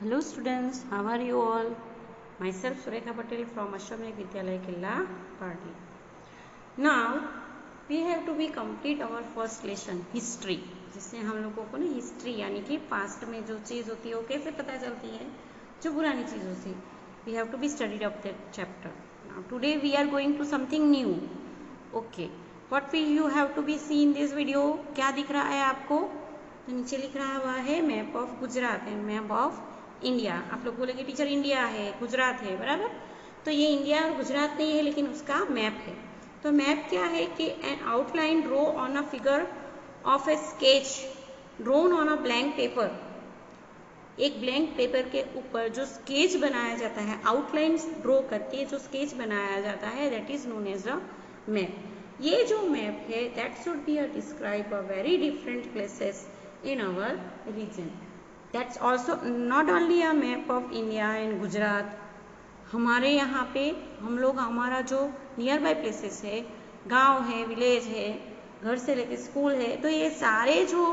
Hello students, how are you all? Myself Surekha Patel from Ashramik Vidyalaya Killa Parli. Now we have to be complete our first lesson history. जिससे हम लोगों को ना history यानी कि past में जो चीज़ होती है वो कैसे पता चलती है, जो पुरानी चीज़ों से. We have to be studied of that chapter. Now today we are going to something new. Okay. What will you have to be see in this video? क्या दिख रहा है आपको? तो नीचे लिख रहा हुआ है map of Gujarat and map of India. आप लोग बोलेंगे टीचर इंडिया है गुजरात है, बराबर. तो ये इंडिया और गुजरात नहीं है लेकिन उसका मैप है. तो मैप क्या है कि an outline draw on a figure of a sketch drawn on a blank paper. एक ब्लैंक पेपर के ऊपर जो स्केच बनाया जाता है, आउटलाइन ड्रॉ करके जो स्केच बनाया जाता है, that is known as a map. ये जो मैप है that should be describe a very different places in our region. That's also not only a map of India and Gujarat. हमारे यहाँ पे हम लोग हमारा जो नियर बाय प्लेसेस है, गांव है, विलेज है, घर से लेके स्कूल है, तो ये सारे जो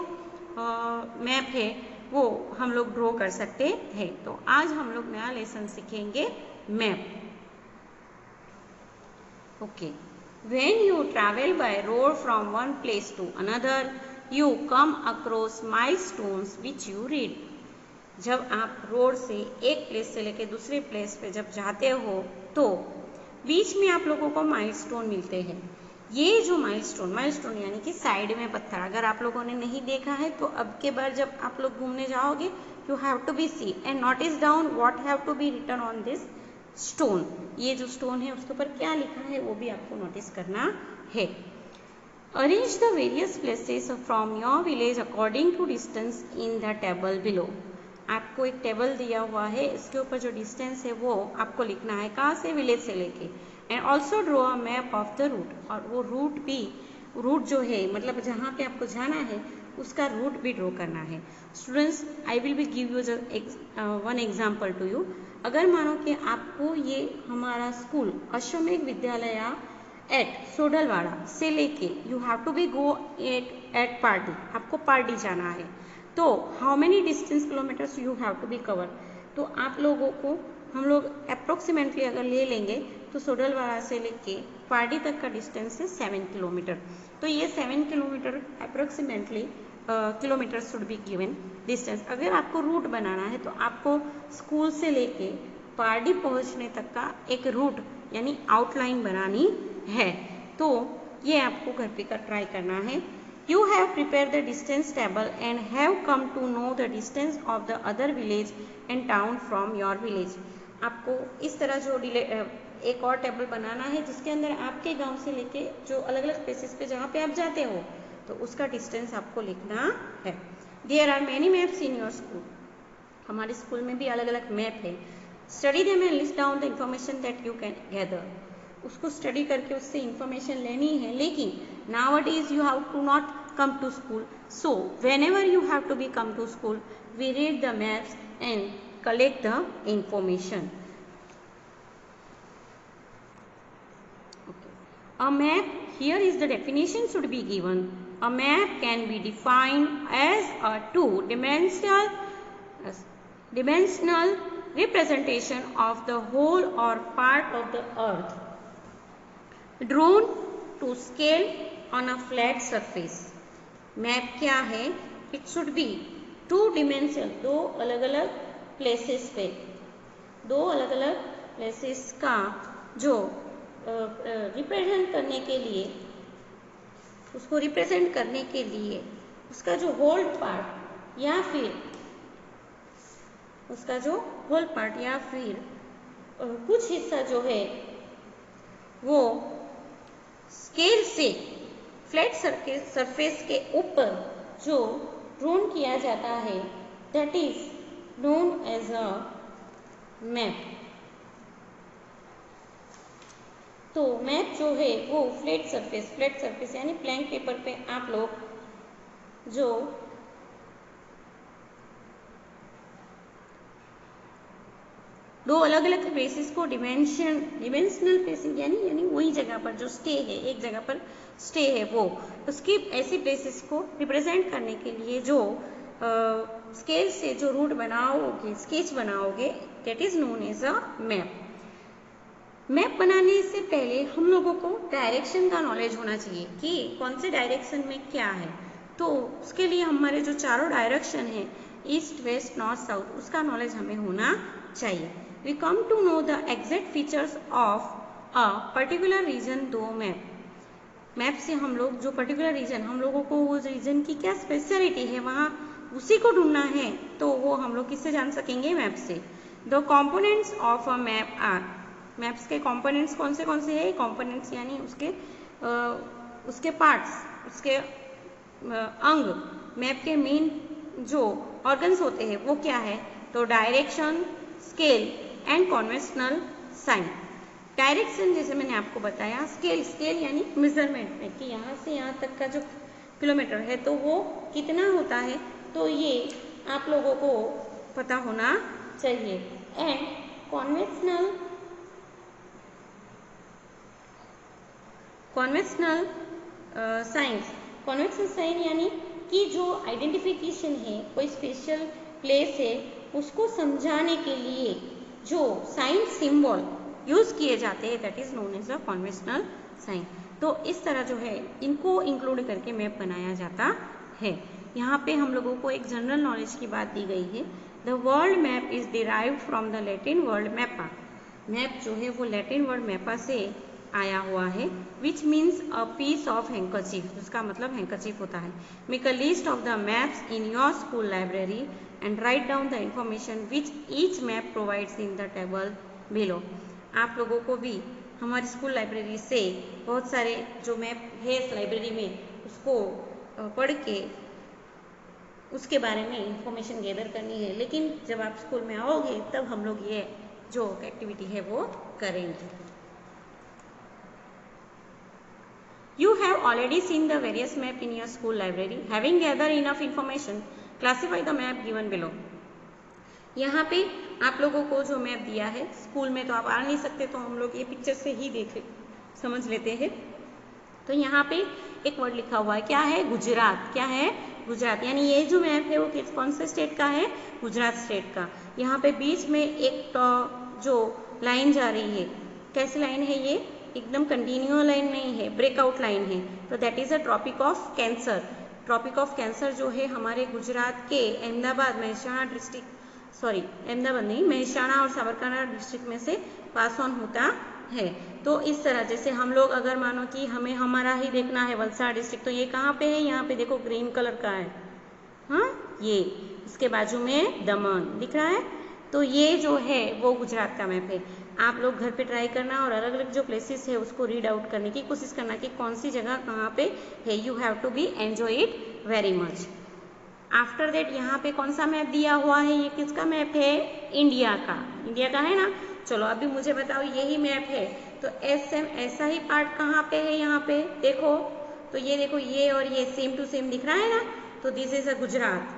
मैप है वो हम लोग ड्रॉ कर सकते हैं. तो आज हम लोग नया लेसन सीखेंगे map. Okay. When you travel by road from one place to another, you come across milestones which you read. जब आप रोड से एक प्लेस से लेके दूसरे प्लेस पे जब जाते हो तो बीच में आप लोगों को माइलस्टोन मिलते हैं. ये जो माइलस्टोन यानी कि साइड में पत्थर, अगर आप लोगों ने नहीं देखा है तो अब के बार जब आप लोग घूमने जाओगे you have to be see and notice down what have to be written on this stone. ये जो स्टोन है उसके ऊपर क्या लिखा है वो भी आपको नोटिस करना है. Arrange the various places from your village according to distance in the table below. आपको एक टेबल दिया हुआ है, इसके ऊपर जो डिस्टेंस है वो आपको लिखना है, कहाँ से, विलेज से लेके. And also draw a map of the route. और वो रूट जो है मतलब जहाँ पे आपको जाना है उसका रूट भी ड्रॉ करना है. Students, I will be give you one example to you. अगर मानो कि आपको ये हमारा स्कूल अश्वमेघ विद्यालय एट सोडलवाड़ा से लेके you have to be go at party, आपको पार्टी जाना है, तो how many distance kilometres you have to be cover. तो आप लोगों को हम लोग अप्रोक्सीमेटली अगर ले लेंगे तो सोडलवाड़ा से लेके पार्टी तक का डिस्टेंस है 7 किलोमीटर. तो ये 7 kilometre approximately kilometre should be given distance. अगर आपको रूट बनाना है तो आपको स्कूल से लेके पार्टी पहुंचने तक का एक रूट यानी आउटलाइन बनानी है. तो ये आपको घर पे ट्राई करना है. You have prepare the distance table and have come to know the distance of the other village and town from your village. आपको इस तरह जो एक और टेबल बनाना है जिसके अंदर आपके गांव से लेके जो अलग अलग प्लेसेस पे जहाँ पे आप जाते हो तो उसका डिस्टेंस आपको लिखना है. There are many maps in your school. हमारे स्कूल में भी अलग अलग मैप है. Study them and list down the information that you can gather. उसको स्टडी करके उससे इंफॉर्मेशन लेनी है, लेकिन nowadays you have to not come to school, so whenever you have to be come to school we read the maps and collect the information. Okay. A map, here is the definition should be given. A map can be defined as a two-dimensional representation of the whole or part of the earth drawn to scale on a flat surface. Map क्या है? It should be two dimension, दो अलग अलग places पे, दो अलग अलग places का जो रिप्रेजेंट करने के लिए, उसको रिप्रेजेंट करने के लिए उसका जो होल पार्ट या फिर उसका जो होल पार्ट या फिर कुछ हिस्सा जो है वो स्केल से फ्लैट सरफेस के ऊपर जो ड्रोन किया जाता है that is known as a map. तो मैप जो है वो फ्लैट सरफेस यानी ब्लैंक पेपर पे आप लोग जो दो अलग अलग प्लेसेस को डिमेंशनल प्लेसेस यानी वही जगह पर जो स्टे है, एक जगह पर स्टे है वो उसकी ऐसी प्लेसेस को रिप्रेजेंट करने के लिए जो स्केल से जो रूट बनाओगे, स्केच बनाओगे, that is known as a map. Map बनाने से पहले हम लोगों को डायरेक्शन का नॉलेज होना चाहिए कि कौन से डायरेक्शन में क्या है। तो उसके लिए हमारे जो चारों डायरेक्शन है, ईस्ट, वेस्ट, नॉर्थ, साउथ, उसका नॉलेज हमें होना चाहिए। We come to know the exact features of a particular region दो मैप। मैप से हम लोग जो पर्टिकुलर रीजन, हम लोगों को उस रीजन की क्या स्पेशलिटी है वहाँ उसी को ढूंढना है, तो वो हम लोग किससे जान सकेंगे? मैप से। The components of a map are, maps के कॉम्पोनेंट्स कौन से हैं? कॉम्पोनेंट्स यानी उसके पार्ट्स, उसके अंग, मैप के मेन जो ऑर्गन्स होते हैं वो क्या है? तो direction, scale and conventional sign. Direction जैसे मैंने आपको बताया, स्केल यानी मेजरमेंट में कि यहाँ से यहाँ तक का जो किलोमीटर है तो वो कितना होता है, तो ये आप लोगों को पता होना चाहिए। And conventional signs, conventional sign यानी कि जो आइडेंटिफिकेशन है, कोई स्पेशल प्लेस है, उसको समझाने के लिए जो साइन सिंबल यूज किए जाते हैं, that is known as a conventional sign. तो इस तरह जो है इनको इंक्लूड करके मैप बनाया जाता है। यहाँ पे हम लोगों को एक जनरल नॉलेज की बात दी गई है। The world map is derived from the Latin word mappa. Map जो है वो लैटिन वर्ड मैपा से आया हुआ है, which means a piece of handkerchief, जिसका मतलब हैंकरचीफ होता है। Make a list of the maps in your school library and write down the information which each map provides in the table below. आप लोगों को भी हमारी स्कूल लाइब्रेरी से बहुत सारे जो मैप है इस लाइब्रेरी में, उसको पढ़ के उसके बारे में इंफॉर्मेशन गैदर करनी है। लेकिन जब आप स्कूल में आओगे तब हम लोग ये जो एक्टिविटी है वो करेंगे। You have already seen the various map in your school library. Having gathered enough information, classify the map given below. यहाँ पे आप लोगों को जो मैप दिया है, स्कूल में तो आप आ नहीं सकते, तो हम लोग ये पिक्चर से ही समझ लेते हैं। तो यहाँ पे एक वर्ड लिखा हुआ है, क्या है? गुजरात। क्या है? गुजरात। यानी ये जो मैप है वो कौन से स्टेट का है? गुजरात स्टेट का। यहाँ पे बीच में एक जो लाइन जा रही है, कैसी लाइन है ये? एकदम कंटिन्यूअस लाइन नहीं है, ब्रेकआउट लाइन है। तो that is a tropic of cancer. Tropic of cancer जो है हमारे गुजरात के अहमदाबाद, महसाणा डिस्ट्रिक्ट, सॉरी अहमदाबाद नहीं, महसाणा और साबरकांठा डिस्ट्रिक्ट में से पास ऑन होता है। तो इस तरह जैसे हम लोग अगर मानो कि हमें हमारा ही देखना है वलसाड़ डिस्ट्रिक्ट, तो ये कहाँ पे है? यहाँ पे देखो ग्रीन कलर का है, हाँ ये, इसके बाजू में दमन दिख रहा है। तो ये जो है वो गुजरात का मैप है। आप लोग घर पे ट्राई करना और अलग अलग जो प्लेसेस है उसको रीड आउट करने की कोशिश करना कि कौन सी जगह कहाँ पे है। You have to be enjoy it very much. After that यहाँ पे कौन सा मैप दिया हुआ है? ये किसका मैप है? इंडिया का। इंडिया का है ना। चलो अभी मुझे बताओ, यही मैप है तो ऐसा ही पार्ट कहाँ पे है? यहाँ पे देखो, तो ये देखो, ये और ये सेम टू सेम दिख रहा है ना। तो दिस इज अ गुजरात।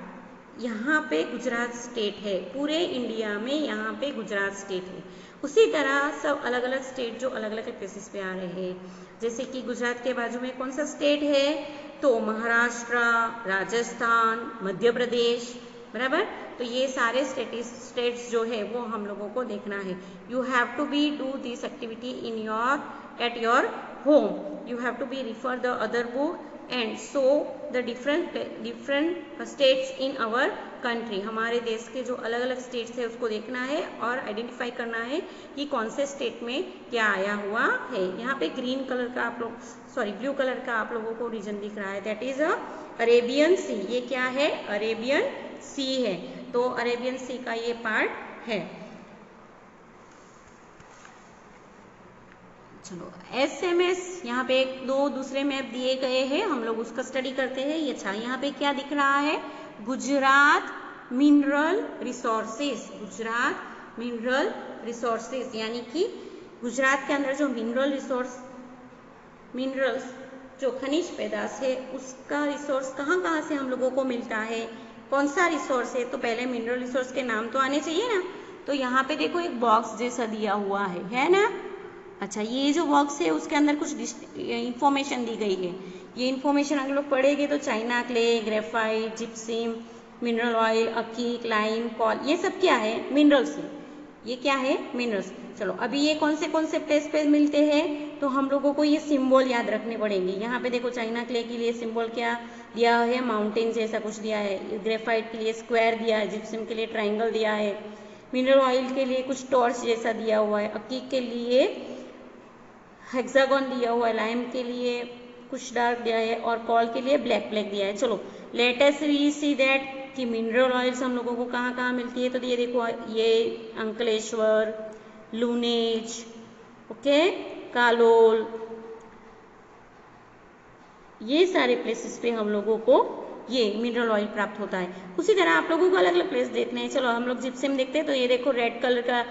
यहाँ पे गुजरात स्टेट है, पूरे इंडिया में यहाँ पे गुजरात स्टेट है। उसी तरह सब अलग अलग स्टेट जो अलग अलग प्लेसेस पे आ रहे हैं, जैसे कि गुजरात के बाजू में कौन सा स्टेट है? तो महाराष्ट्र, राजस्थान, मध्य प्रदेश, बराबर। तो ये सारे स्टेट्स जो है वो हम लोगों को देखना है। You have to be do this activity in at your home. You have to be refer the other book and show the different states in our country. हमारे देश के जो अलग अलग स्टेट्स है उसको देखना है और आइडेंटिफाई करना है कि कौन से स्टेट में क्या आया हुआ है। यहाँ पे ग्रीन कलर का आप लोग, सॉरी ब्लू कलर का आप लोगों को रीजन दिख रहा है, दैट इज अरेबियन सी। ये क्या है? अरेबियन सी है। तो अरेबियन सी का ये पार्ट है। चलो SMS, यहाँ पे दो दूसरे मैप दिए गए हैं, हम लोग उसका स्टडी करते हैं। ये अच्छा, यहाँ पे क्या दिख रहा है? Gujarat mineral resources. Gujarat mineral resources यानी कि गुजरात के अंदर जो मिनरल्स जो खनिज पैदाश है उसका रिसोर्स कहाँ से हम लोगों को मिलता है? कौन सा रिसोर्स है? तो पहले मिनरल रिसोर्स के नाम तो आने चाहिए ना। तो यहाँ पे देखो एक बॉक्स जैसा दिया हुआ है ना। अच्छा, ये जो बॉक्स है उसके अंदर कुछ इंफॉर्मेशन दी गई है। ये इंफॉर्मेशन अगर लोग पढ़ेंगे तो china clay, graphite, gypsum, mineral oil, अकीक, लाइम, कॉल, ये सब क्या है? मिनरल्स है। ये क्या है? मिनरल्स। चलो अभी ये कौन से प्लेस पे मिलते हैं, तो हम लोगों को ये सिंबल याद रखने पड़ेंगे। यहाँ पे देखो चाइना क्ले के लिए सिंबल क्या दिया है? माउंटेन जैसा कुछ दिया है। ग्रेफाइट के लिए स्क्वायर दिया है, जिप्सम के लिए ट्राइंगल दिया है, मिनरल ऑयल के लिए कुछ टॉर्च जैसा दिया हुआ है, अकीक के लिए हेक्सागोन दिया हुआ है, लाइम के लिए कुछ डार्क दिया है और कॉल के लिए ब्लैक दिया है। चलो let us we see that कि मिनरल ऑयल्स हम लोगों को कहाँ कहाँ मिलती है। तो ये देखो, ये अंकलेश्वर, लूनेज, ओके, कालोल, ये सारे प्लेसेस पे हम लोगों को ये मिनरल ऑयल प्राप्त होता है। उसी तरह आप लोगों को अलग अलग प्लेस देखने हैं। चलो हम लोग जिप्सम देखते हैं, तो ये देखो रेड कलर का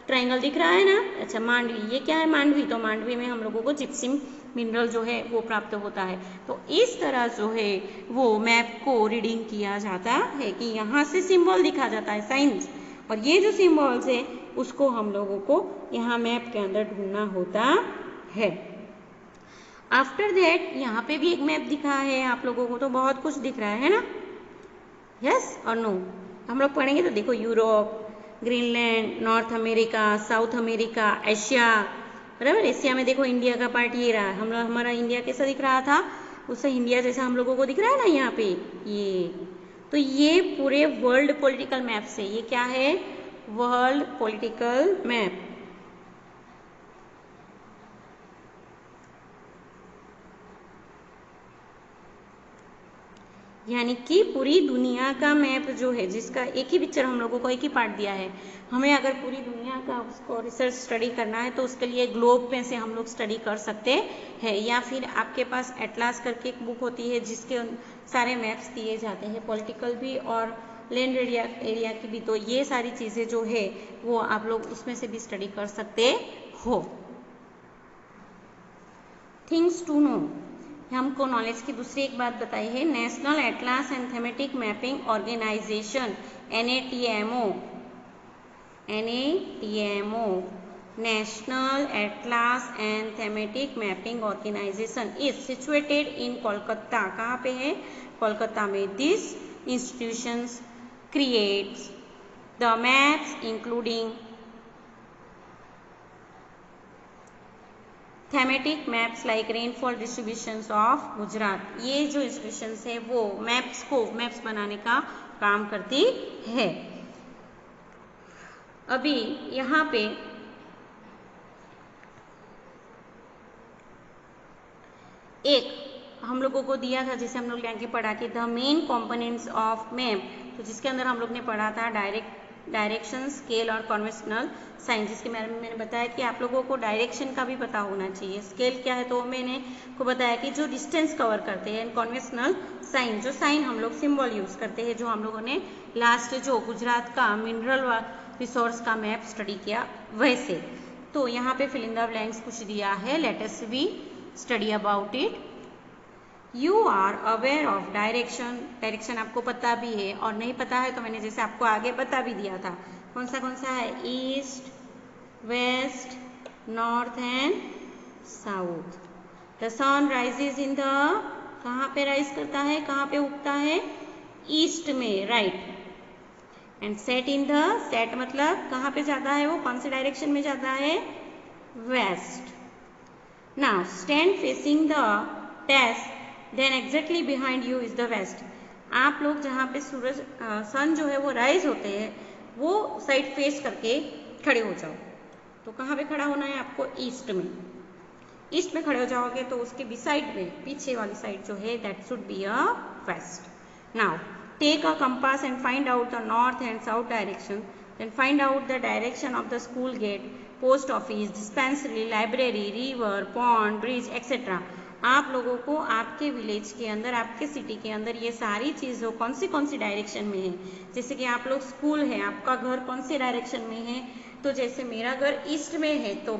ट्राइंगल दिख रहा है ना। अच्छा, मांडवी, ये क्या है? मांडवी। तो मांडवी में हम लोगों को जिप्सम मिनरल जो है वो प्राप्त होता है। तो इस तरह जो है वो मैप को रीडिंग किया जाता है कि यहाँ से सिंबल दिखा जाता है, साइंस, और ये जो सिंबल्स है उसको हम लोगों को यहाँ मैप के अंदर ढूंढना होता है। आफ्टर दैट यहाँ पे भी एक मैप दिखा है आप लोगों को, तो बहुत कुछ दिख रहा है ना? यस और नो? हम लोग पढ़ेंगे तो देखो, Europe, Greenland, north America, south America, Asia, बराबर। एशिया में देखो इंडिया का पार्ट ये रहा, हमारा इंडिया कैसा दिख रहा था? उससे इंडिया जैसा हम लोगों को दिख रहा है ना यहाँ पे, ये। तो ये पूरे वर्ल्ड पॉलिटिकल मैप से, ये क्या है? World political map. यानी कि पूरी दुनिया का मैप जो है, जिसका एक ही पिक्चर हम लोगों को एक ही पार्ट दिया है, हमें अगर पूरी दुनिया का उसको रिसर्च स्टडी करना है तो उसके लिए ग्लोब में से हम लोग स्टडी कर सकते हैं। या फिर आपके पास एटलास करके एक बुक होती है जिसके सारे मैप्स दिए जाते हैं, पॉलिटिकल भी और लैंड एरिया की भी। तो ये सारी चीज़ें जो है वो आप लोग उसमें से भी स्टडी कर सकते हो। थिंग्स टू नो, हमको नॉलेज की दूसरी एक बात बताई है, national atlas and thematic mapping organisation, NATMO, national atlas and thematic mapping organisation is situated in Kolkata. कहाँ पे है? कोलकाता में। This institutions creates the maps including thematic maps like rainfall distributions of Gujarat. ये जो इंस्टीट्यूशंस है वो मैप्स बनाने का काम करती है। अभी यहाँ पे एक हम लोगों को दिया था, जिसे हम लोग लेके पढ़ा कि the main components of map, तो जिसके अंदर हम लोग ने पढ़ा था डायरेक्शन, स्केल और कन्वेंशनल साइन, जिसके बारे में मैंने बताया कि आप लोगों को डायरेक्शन का भी पता होना चाहिए। स्केल क्या है तो मैंने को बताया कि जो डिस्टेंस कवर करते हैं। कन्वेंशनल साइन, जो साइन हम लोग सिंबल यूज करते हैं, जो हम लोगों ने लास्ट जो गुजरात का मिनरल रिसोर्स का मैप स्टडी किया वैसे। तो यहाँ पे फिल इन द ब्लैंक्स कुछ दिया है, let us we study about it. You are aware of direction, direction आपको पता भी है, और नहीं पता है तो मैंने जैसे आपको आगे बता भी दिया था। कौन सा है? East, west, north and south. The sun rises in the, कहाँ पे राइज करता है, कहाँ पे उगता है? ईस्ट में, right. And set in the, set मतलब कहाँ पे जाता है वो, कौन से डायरेक्शन में जाता है? West. Now stand facing the dash, then exactly behind you is the west. आप लोग जहाँ पे सूरज सन जो है वो राइज होते हैं वो साइड फेस करके खड़े हो जाओ। तो कहाँ पे खड़ा होना है आपको? ईस्ट में। ईस्ट में खड़े हो जाओगे तो उसके बिसाइड में, पीछे वाली साइड जो है, that should be a west. Now take a compass and find out the north and south direction, then find out the direction of the school gate, post office, dispensary, library, river, pond, bridge etcetera. आप लोगों को आपके village के अंदर, आपके city के अंदर ये सारी चीज़ों कौन सी डायरेक्शन में है। जैसे कि आप लोग स्कूल है, आपका घर कौन से डायरेक्शन में है? तो जैसे मेरा घर ईस्ट में है, तो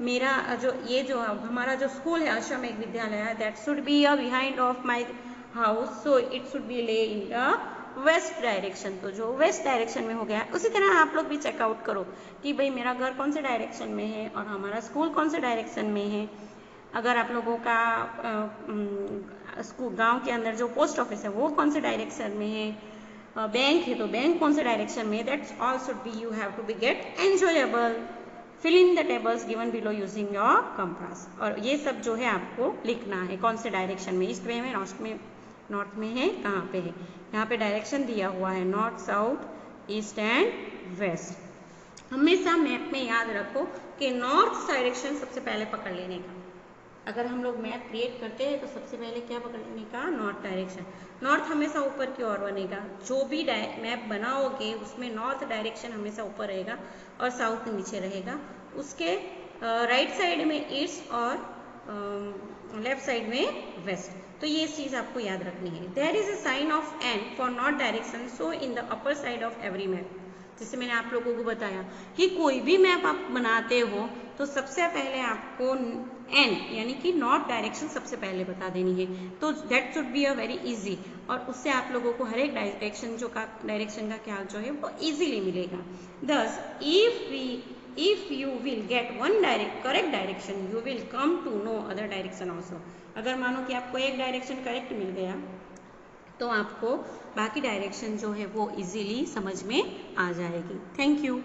मेरा जो हमारा जो स्कूल है, अश्वमेघ विद्यालय, that should be a behind of my house, so it should B ले इन द वेस्ट डायरेक्शन। तो जो वेस्ट डायरेक्शन में हो गया। उसी तरह आप लोग भी चेकआउट करो कि भाई मेरा घर कौन से डायरेक्शन में है और हमारा स्कूल कौन से डायरेक्शन में है। अगर आप लोगों का स्कूल गांव के अंदर जो पोस्ट ऑफिस है वो कौन से डायरेक्शन में है, बैंक है तो बैंक कौन से डायरेक्शन में, that's all should be, you have to be get enjoyable. Fill in the tables given below using your compass. और ये सब जो है आपको लिखना है कौन से डायरेक्शन में, ईस्ट में, नॉर्थ में है, कहाँ पे है। यहाँ पे डायरेक्शन दिया हुआ है north, south, east and west. हमेशा मैप में याद रखो कि नॉर्थ डायरेक्शन सबसे पहले पकड़ लेने का। अगर हम लोग मैप क्रिएट करते हैं तो सबसे पहले क्या पकड़ लेने का, नॉर्थ डायरेक्शन। नॉर्थ हमेशा ऊपर की ओर बनेगा, जो भी मैप बनाओगे उसमें नॉर्थ डायरेक्शन हमेशा ऊपर रहेगा और साउथ नीचे रहेगा। उसके राइट साइड में ईस्ट और लेफ्ट साइड में वेस्ट। तो ये चीज़ आपको याद रखनी है। There is a sign of an for north direction so in the upper side of every map. जैसे मैंने आप लोगों को बताया कि कोई भी मैप आप बनाते हो तो सबसे पहले आपको एन यानी कि नॉर्थ डायरेक्शन सबसे पहले बता देनी है, तो that should be a very easy. और उससे आप लोगों को हर एक डायरेक्शन का क्या जो है वो इजीली मिलेगा। Thus if you will get one correct direction you will come to know other direction also. अगर मानो कि आपको एक डायरेक्शन करेक्ट मिल गया तो आपको बाकी डायरेक्शन जो है वो इजीली समझ में आ जाएगी। Thank you.